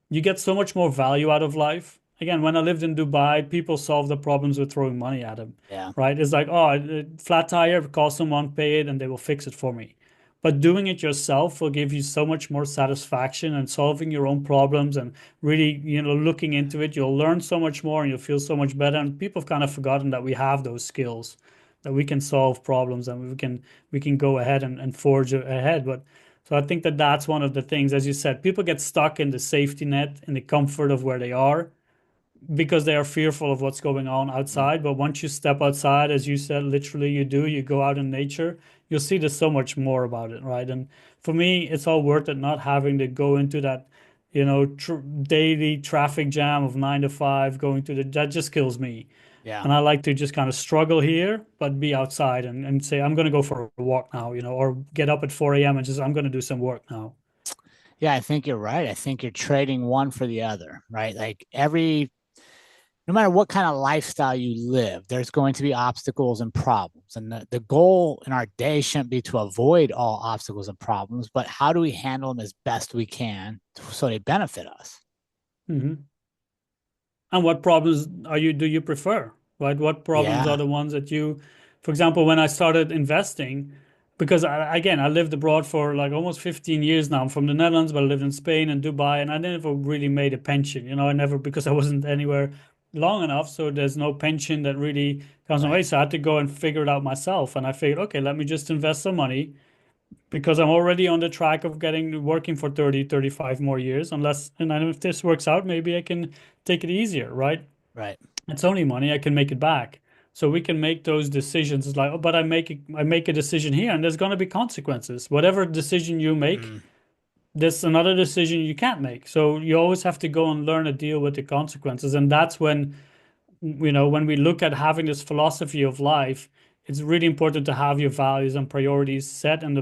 you get so much more value out of life. Again, when I lived in Dubai, people solve the problems with throwing money at them, Yeah. right? It's like, oh, flat tire, call someone, pay it, and they will fix it for me. But doing it yourself will give you so much more satisfaction and solving your own problems and really, looking into it. You'll learn so much more and you'll feel so much better. And people have kind of forgotten that we have those skills, that we can solve problems and we can go ahead and forge ahead. But so I think that that's one of the things, as you said, people get stuck in the safety net, in the comfort of where they are because they are fearful of what's going on Mm, outside. But once you step outside, as you said, literally you go out in nature, you'll see there's so much more about it, right? And for me, it's all worth it not having to go into that, daily traffic jam of 9 to 5, going to that just kills me. Yeah. And I like to just kind of struggle here, but be outside and say, I'm going to go for a walk now, or get up at 4 a.m. and just, I'm going to do some work now. Yeah, I think you're right. I think you're trading one for the other, right? Like no matter what kind of lifestyle you live, there's going to be obstacles and problems. And the goal in our day shouldn't be to avoid all obstacles and problems, but how do we handle them as best we can so they benefit us? Hmm. And what problems do you prefer, right? What problems are Yeah, the ones that for example, when I started investing, because again, I lived abroad for like almost 15 years now. I'm from the Netherlands, but I lived in Spain and Dubai, and I never really made a pension. I never, because I wasn't anywhere long enough. So there's no pension that really comes my right, way. So I had to go and figure it out myself. And I figured, okay, let me just invest some money because I'm already on the track of working for 30, 35 more years. And then if this works out, maybe I can take it easier, right? right. It's only money, I can make it back. So we can make those decisions. It's like, oh, but I make a decision here, and there's going to be consequences. Whatever decision you make, Mm. there's another decision you can't make. So you always have to go and learn to deal with the consequences. And that's when we look at having this philosophy of life, it's really important to have your values and priorities set and to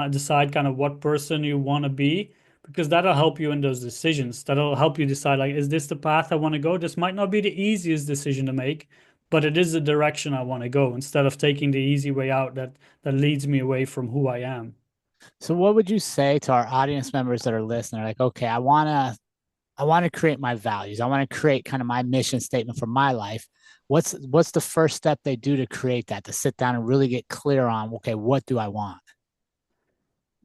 decide kind of what person you want to be, because that'll help you in those decisions. That'll help you decide, like, is this the path I want to go? This might not be the easiest decision to make, but it is the direction I want to go instead of taking the easy way out that leads me away from who I am. So what would you say to our audience members that are listening? Like, okay, I want to create my values. I want to create kind of my mission statement for my life. What's the first step they do to create that, to sit down and really get clear on, okay, what do I want?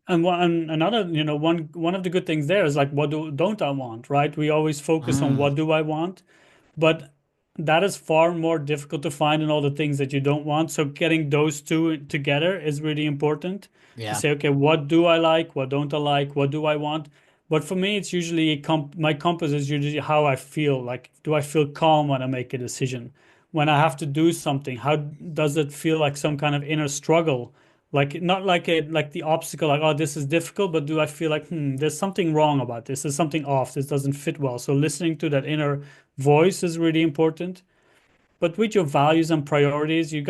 Another, one of the good things there is like, what don't I want, right? We always focus on Mm, what do I want, but that is far more difficult to find in all the things that you don't want. So getting those two together is really important to yeah, say, okay, what do I like? What don't I like? What do I want? But for me, it's usually my compass is usually how I feel. Like, do I feel calm when I make a decision? When I have to do something, how does it feel like some kind of inner struggle? Like, not like the obstacle, like, oh, this is difficult, but do I feel like, there's something wrong about this? There's something off. This doesn't fit well. So listening to that inner voice is really important. But with your values and priorities, you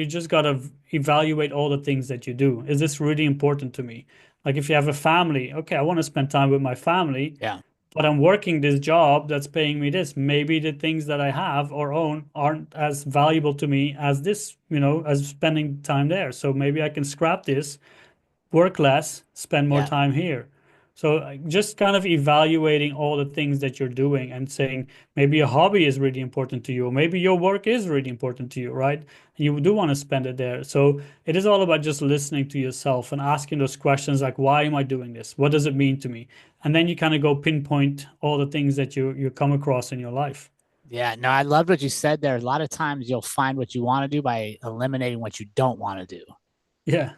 just gotta evaluate all the things that you do. Is this really important to me? Like, if you have a family, okay, I want to spend time with my family, yeah. but I'm working this job that's paying me this. Maybe the things that I have or own aren't as valuable to me as this, as spending time there. So maybe I can scrap this, work less, spend more Yeah. time here. So just kind of evaluating all the things that you're doing and saying maybe a hobby is really important to you, or maybe your work is really important to you, right? You do want to spend it there. So it is all about just listening to yourself and asking those questions like, why am I doing this? What does it mean to me? And then you kind of go pinpoint all the things that you come across in your life. Yeah. No, I loved what you said there. A lot of times you'll find what you want to do by eliminating what you don't want to do. Yeah.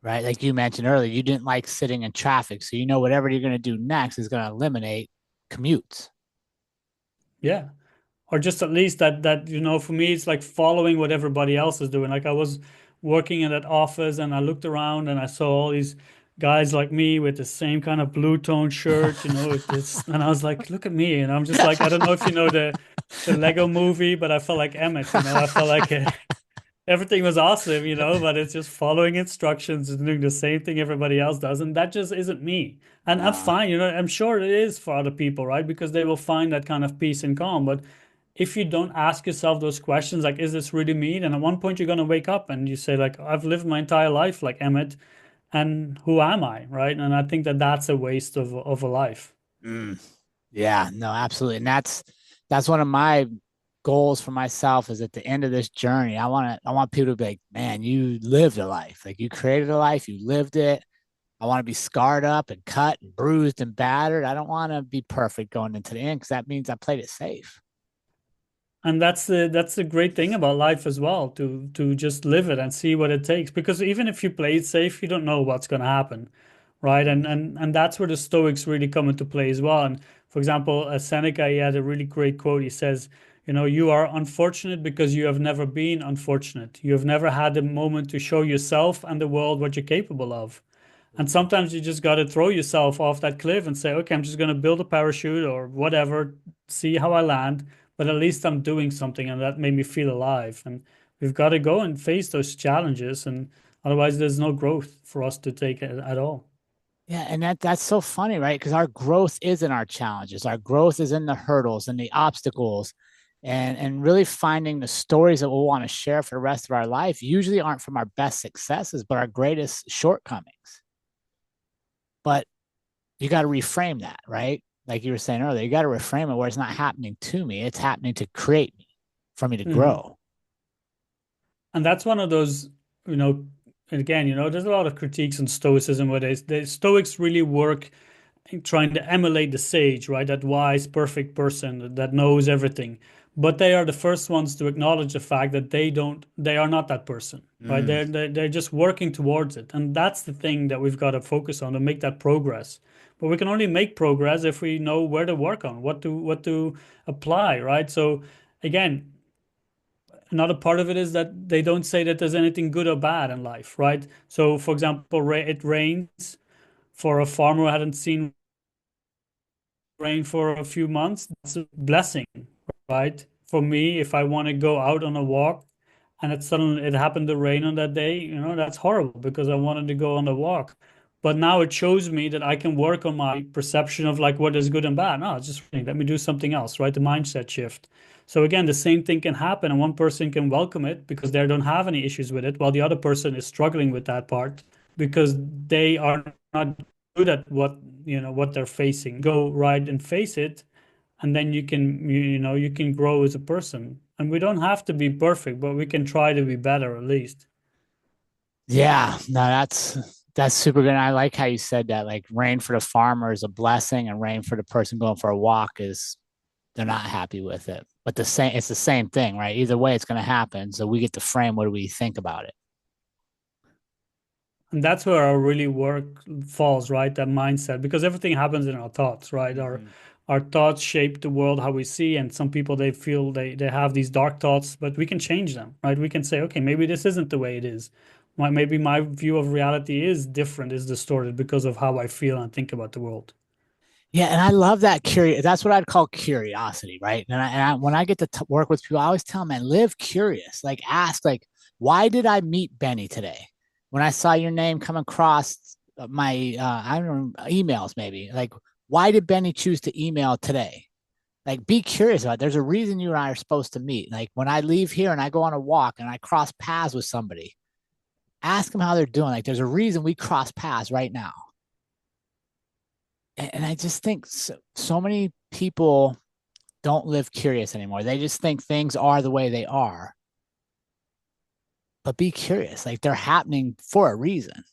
Right. Like you mentioned earlier, you didn't like sitting in traffic. So you know whatever you're going to do next is going to eliminate commutes. Yeah. Or just at least that for me it's like following what everybody else is doing. Like, I was working in that office and I looked around and I saw all these guys like me with the same kind of blue tone shirt, with this, and I was like, look at me, and I'm just like, I don't know if you know the Lego movie, but I felt like Emmett, I felt like everything was awesome, but it's just following instructions and doing the same thing everybody else does. And that just isn't me. And I'm uh, fine, I'm sure it is for other people, right? Because they will find that kind of peace and calm. But if you don't ask yourself those questions, like, is this really me? Then at one point you're going to wake up and you say, like, I've lived my entire life like Emmett, and who am I, right? And I think that that's a waste of a life. mm, yeah, no, absolutely. And that's one of my goals for myself is at the end of this journey, I want people to be like, man, you lived a life. Like you created a life, you lived it. I want to be scarred up and cut and bruised and battered. I don't want to be perfect going into the end because that means I played it safe. And that's the great thing about life as well, to just live it and see what it takes. Because even if you play it safe, you don't know what's going to happen, right? And that's where the Stoics really come into play as well. And for example, Seneca, he had a really great quote. He says, you are unfortunate because you have never been unfortunate. You have never had a moment to show yourself and the world what you're capable of. And sometimes you just got to throw yourself off that cliff and say, okay, I'm just going to build a parachute or whatever, see how I land. but at least I'm doing something, and that made me feel alive. And we've got to go and face those challenges, and otherwise there's no growth for us to take at all. Yeah, and that's so funny, right? Because our growth is in our challenges. Our growth is in the hurdles and the obstacles, and really finding the stories that we'll want to share for the rest of our life usually aren't from our best successes, but our greatest shortcomings. But you got to reframe that, right? Like you were saying earlier, you got to reframe it where it's not happening to me, it's happening to create me, for me to Mhm. grow. And that's one of those, you know, and again, there's a lot of critiques on Stoicism where the Stoics really work trying to emulate the sage, right? That wise, perfect person that knows everything. But they are the first ones to acknowledge the fact that they are not that person, right? Mm. They're just working towards it. And that's the thing that we've got to focus on to make that progress. But we can only make progress if we know where to work on, what to apply, right? So again, another part of it is that they don't say that there's anything good or bad in life, right? So for example, it rains for a farmer who hadn't seen rain for a few months, that's a blessing, right? For me, if I want to go out on a walk and it happened to rain on that day, that's horrible because I wanted to go on a walk. But now it shows me that I can work on my perception of like what is good and bad. No, it's just raining. Let me do something else, right? The mindset shift. So again, the same thing can happen, and one person can welcome it because they don't have any issues with it, while the other person is struggling with that part because they are not good at what they're facing. Go right and face it, and then you can grow as a person. And we don't have to be perfect, but we can try to be better at least. Yeah, no, that's super good. And I like how you said that. Like rain for the farmer is a blessing, and rain for the person going for a walk is they're not happy with it. But it's the same thing, right? Either way, it's going to happen. So we get to frame what do we think about it. And that's where our really work falls, right? That mindset, because everything happens in our thoughts, right? Our Mm-hmm. our thoughts shape the world how we see, and some people they feel they have these dark thoughts, but we can change them, right? We can say, okay, maybe this isn't the way it is. Maybe my view of reality is different, is distorted because of how I feel and think about the world. Yeah, and I love that curious. That's what I'd call curiosity, right? When I get to work with people, I always tell them, man, live curious. Like, ask, like, why did I meet Benny today? When I saw your name come across my, I don't know, emails, maybe. Like, why did Benny choose to email today? Like, be curious about it. There's a reason you and I are supposed to meet. Like, when I leave here and I go on a walk and I cross paths with somebody, ask them how they're doing. Like, there's a reason we cross paths right now. And I just think so many people don't live curious anymore. They just think things are the way they are. But be curious. Like they're happening for a reason.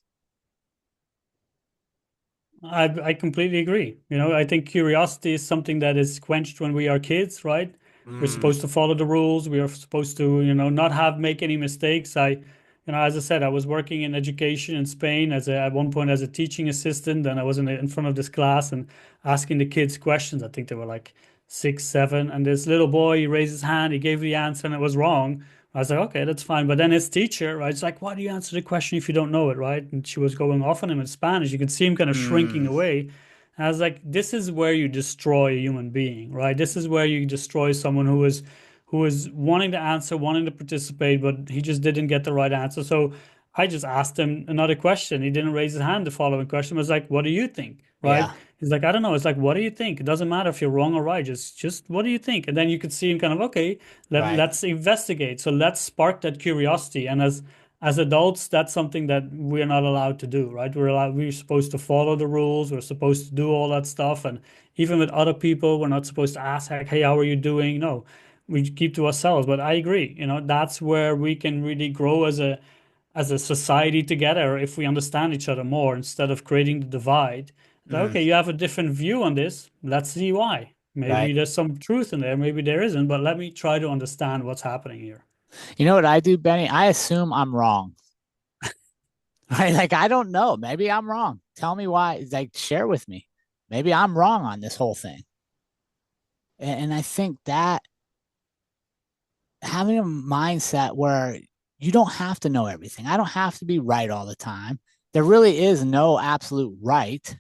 I completely agree. I think curiosity is something that is quenched when we are kids, right? We're Mm. supposed to follow the rules. We are supposed to, not make any mistakes. As I said, I was working in education in Spain at one point as a teaching assistant, and I was in front of this class and asking the kids questions. I think they were like 6, 7, and this little boy, he raised his hand, he gave the answer, and it was wrong. I was like, okay, that's fine. But then his teacher, right, it's like, why do you answer the question if you don't know it, right? And she was going off on him in Spanish. You could see him kind of shrinking Mm. away. And I was like, this is where you destroy a human being, right? This is where you destroy someone who is wanting to answer, wanting to participate, but he just didn't get the right answer. So I just asked him another question. He didn't raise his hand. The following question was like, what do you think? Right? Yeah. He's like, I don't know. It's like, what do you think? It doesn't matter if you're wrong or right. Just what do you think? And then you could see him kind of, okay, Right. let's investigate. So let's spark that curiosity. And as adults, that's something that we're not allowed to do, right? We're supposed to follow the rules. We're supposed to do all that stuff. And even with other people, we're not supposed to ask, like, hey, how are you doing? No, we keep to ourselves. But I agree, that's where we can really grow as a society together if we understand each other more instead of creating the divide. Like, Mm. okay, you have a different view on this. Let's see why. Maybe Right. there's some truth in there, maybe there isn't, but let me try to understand what's happening here. You know what I do, Benny? I assume I'm wrong. Right. Like I don't know. Maybe I'm wrong. Tell me why. Like share with me. Maybe I'm wrong on this whole thing. And I think that having a mindset where you don't have to know everything. I don't have to be right all the time. There really is no absolute right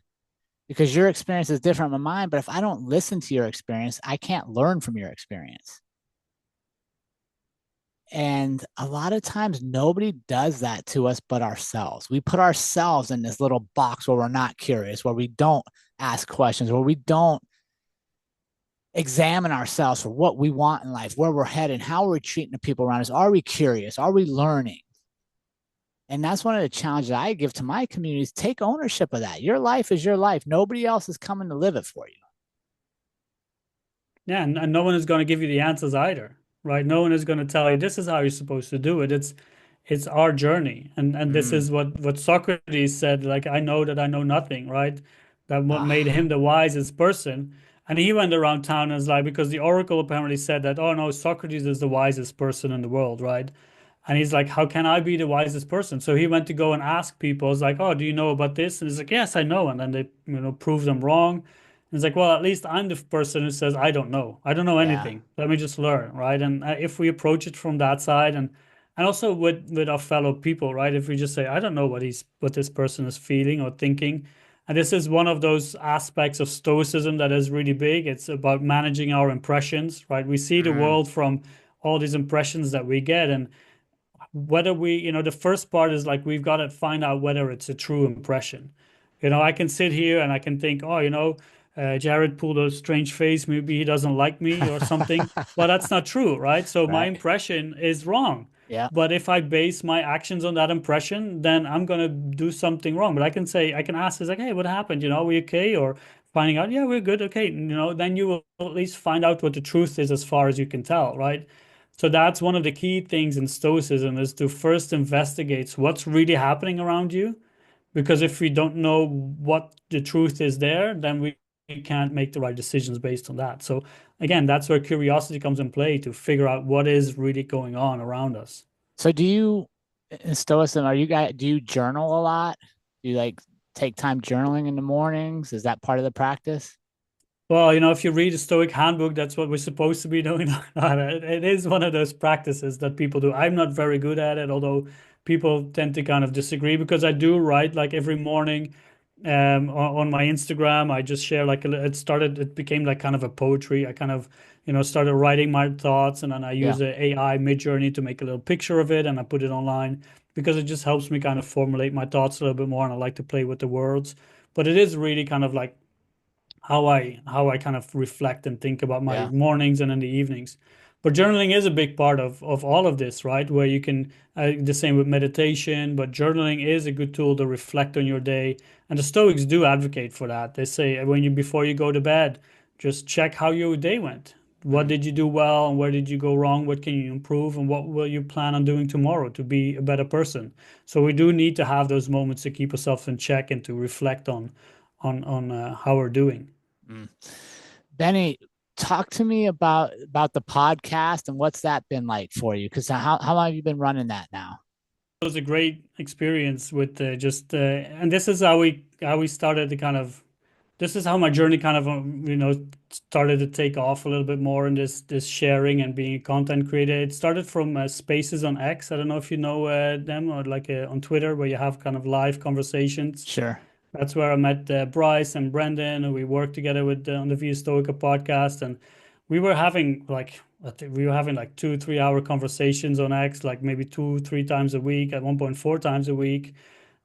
because your experience is different than mine. But if I don't listen to your experience, I can't learn from your experience. And a lot of times, nobody does that to us but ourselves. We put ourselves in this little box where we're not curious, where we don't ask questions, where we don't examine ourselves for what we want in life, where we're headed, how we're treating the people around us. Are we curious? Are we learning? And that's one of the challenges I give to my communities. Take ownership of that. Your life is your life. Nobody else is coming to live it for you. Yeah, and no one is going to give you the answers either, right? No one is going to tell you this is how you're supposed to do it. It's our journey. And this Mm. is what Socrates said, like I know that I know nothing, right? That what made Ah, him the wisest person. And he went around town and was like, because the oracle apparently said that, oh no, Socrates is the wisest person in the world, right? And he's like, how can I be the wisest person? So he went to go and ask people. It's like, oh, do you know about this? And he's like, yes, I know. And then they, prove them wrong. And it's like, well, at least I'm the person who says, I don't know. I don't know yeah. anything. Let me just learn, right? And if we approach it from that side, and also with our fellow people, right? If we just say, I don't know what this person is feeling or thinking. And this is one of those aspects of Stoicism that is really big. It's about managing our impressions, right? We see the Mm. world from all these impressions that we get. And whether the first part is like we've got to find out whether it's a true impression. I can sit here and I can think, oh, Jerrod pulled a strange face. Maybe he doesn't like me or something. Well, that's not true, right? So my Right. impression is wrong. Yeah. But if I base my actions on that impression, then I'm gonna do something wrong. But I can say, I can ask, is like, hey, what happened? Are we okay? Or finding out, yeah, we're good, okay. Then you will at least find out what the truth is as far as you can tell, right? So that's one of the key things in Stoicism is to first investigate what's really happening around you. Because if we don't know what the truth is there, then we can't make the right decisions based on that. So again, that's where curiosity comes in play to figure out what is really going on around us. So do you in Stoicism, do you journal a lot? Do you like take time journaling in the mornings? Is that part of the practice? Well, if you read a Stoic handbook, that's what we're supposed to be doing. It is one of those practices that people do. I'm not very good at it, although people tend to kind of disagree because I do write like every morning on my Instagram. I just share like it became like kind of a poetry. I kind of, started writing my thoughts and then I Yeah. use a AI Mid-Journey to make a little picture of it and I put it online because it just helps me kind of formulate my thoughts a little bit more and I like to play with the words. But it is really kind of like how I kind of reflect and think about my Yeah. mornings and in the evenings. But journaling is a big part of all of this, right? Where you can the same with meditation, but journaling is a good tool to reflect on your day. And the Stoics do advocate for that. They say when you before you go to bed, just check how your day went. What Mm. did you do well and where did you go wrong? What can you improve and what will you plan on doing tomorrow to be a better person? So we do need to have those moments to keep ourselves in check and to reflect on how we're doing. Mm. Benny, talk to me about the podcast and what's that been like for you? Because how long have you been running that now? It was a great experience with and this is how we started to kind of this is how my journey kind of started to take off a little bit more in this sharing and being a content creator. It started from Spaces on X. I don't know if you know them or like on Twitter where you have kind of live conversations. Sure. That's where I met Bryce and Brendan, and we worked together with on the Via Stoica podcast, and we were having like I think we were having like 2 3 hour conversations on X, like maybe 2 3 times a week, at 1.4 times a week,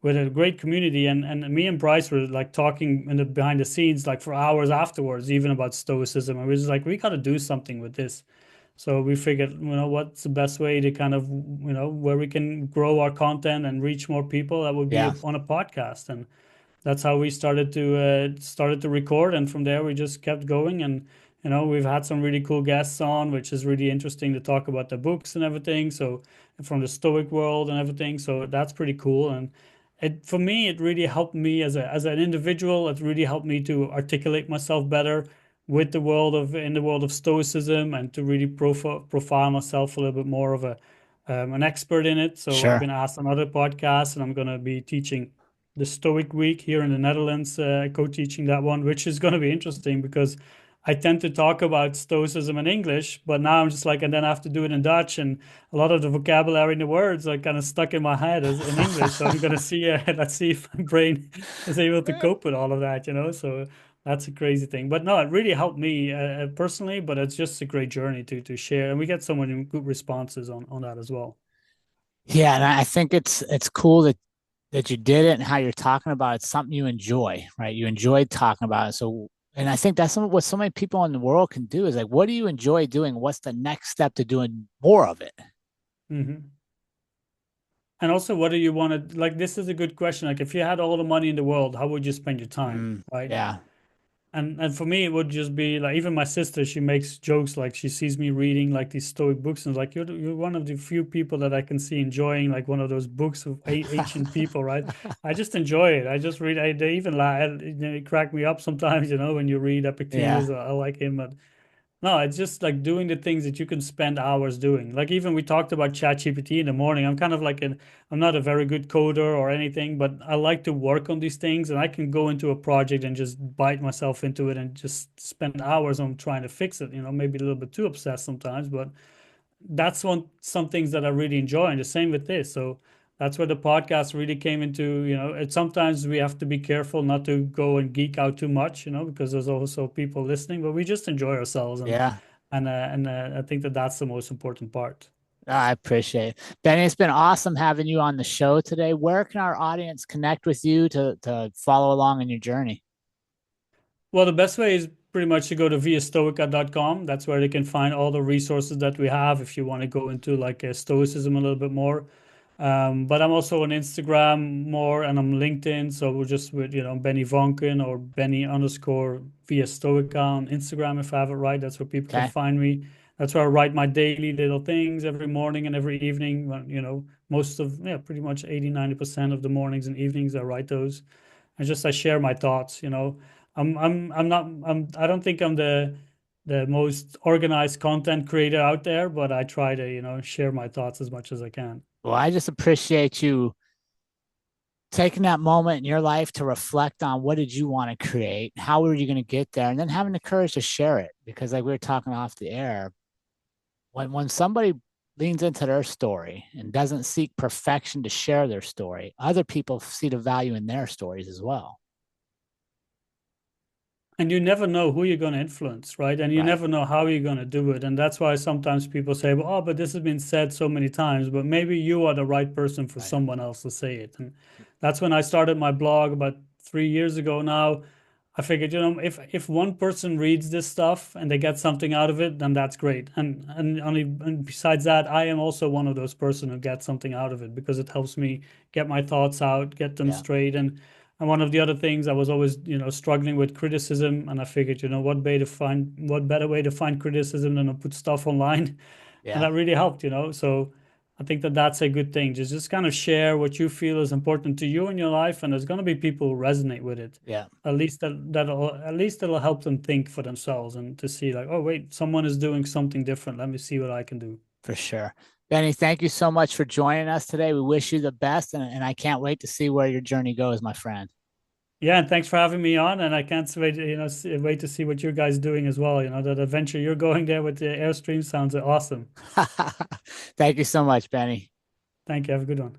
with a great community. And me and Bryce were like talking in the behind the scenes, like for hours afterwards, even about Stoicism. And we was like, we got to do something with this. So we figured, what's the best way to kind of, where we can grow our content and reach more people? That would be Yeah. on a podcast. And that's how we started to record, and from there we just kept going. And we've had some really cool guests on, which is really interesting to talk about the books and everything, so from the Stoic world and everything, so that's pretty cool. And for me it really helped me as an individual. It really helped me to articulate myself better in the world of Stoicism, and to really profile myself a little bit more of an expert in it. So I've Sure. been asked on other podcasts, and I'm going to be teaching the Stoic Week here in the Netherlands, co-teaching that one, which is going to be interesting because I tend to talk about Stoicism in English, but now I'm just like, and then I have to do it in Dutch, and a lot of the vocabulary and the words are kind of stuck in my head as in English. So I'm gonna see, let's see if my brain is able to cope with all of that, you know. So that's a crazy thing. But no, it really helped me personally. But it's just a great journey to share, and we get so many good responses on that as well. Yeah, and I think it's cool that you did it and how you're talking about it. It's something you enjoy, right? You enjoy talking about it. So, and I think that's what so many people in the world can do is like, what do you enjoy doing? What's the next step to doing more of it? Hmm. And also, what do you want to like? This is a good question. Like, if you had all the money in the world, how would you spend your time, right? Yeah, And for me, it would just be like even my sister, she makes jokes like she sees me reading like these Stoic books and like you're one of the few people that I can see enjoying like one of those books of ancient people, right? I just enjoy it. I just read. They even laugh. It crack me up sometimes, you know, when you read yeah, Epictetus. I like him, but no, it's just like doing the things that you can spend hours doing. Like even we talked about ChatGPT in the morning. I'm kind of like I'm not a very good coder or anything, but I like to work on these things and I can go into a project and just bite myself into it and just spend hours on trying to fix it. You know, maybe a little bit too obsessed sometimes, but that's some things that I really enjoy, and the same with this. So that's where the podcast really came into, you know, it sometimes we have to be careful not to go and geek out too much, you know, because there's also people listening, but we just enjoy ourselves yeah. and I think that that's the most important part. I appreciate it. Benny, it's been awesome having you on the show today. Where can our audience connect with you to follow along in your journey? Well, the best way is pretty much to go to viastoica.com. That's where they can find all the resources that we have if you want to go into like stoicism a little bit more. But I'm also on Instagram more and I'm LinkedIn. So we're just with, you know, Benny Voncken or Benny underscore via Stoica on Instagram, if I have it right. That's where people can Okay. find me. That's where I write my daily little things every morning and every evening. You know, most of, yeah, pretty much 80-90% of the mornings and evenings, I write those. And just I share my thoughts, you know. I'm not, I don't think I'm the most organized content creator out there, but I try to, you know, share my thoughts as much as I can. Well, I just appreciate you taking that moment in your life to reflect on what did you want to create, how were you going to get there, and then having the courage to share it. Because like we were talking off the air, when somebody leans into their story and doesn't seek perfection to share their story, other people see the value in their stories as well. And you never know who you're going to influence, right? And you Right. never know how you're going to do it. And that's why sometimes people say, well, oh, but this has been said so many times, but maybe you are the right person for Right. someone else to say it. And that's when I started my blog about 3 years ago now. I figured, you know, if one person reads this stuff and they get something out of it, then that's great. And besides that, I am also one of those person who gets something out of it because it helps me get my thoughts out, get them Yeah. straight. And one of the other things I was always, you know, struggling with criticism, and I figured, you know, what better way to find criticism than to put stuff online, and Yeah. that really helped, you know. So I think that that's a good thing. Just kind of share what you feel is important to you in your life, and there's going to be people who resonate with it. Yeah. At least it'll help them think for themselves and to see like, oh wait, someone is doing something different. Let me see what I can do. For sure. Benny, thank you so much for joining us today. We wish you the best, and I can't wait to see where your journey goes, my friend. Yeah, and thanks for having me on. And I can't wait, you know, wait to see what you guys doing as well. You know, that adventure you're going there with the Airstream sounds awesome. Thank you so much, Benny. Thank you. Have a good one.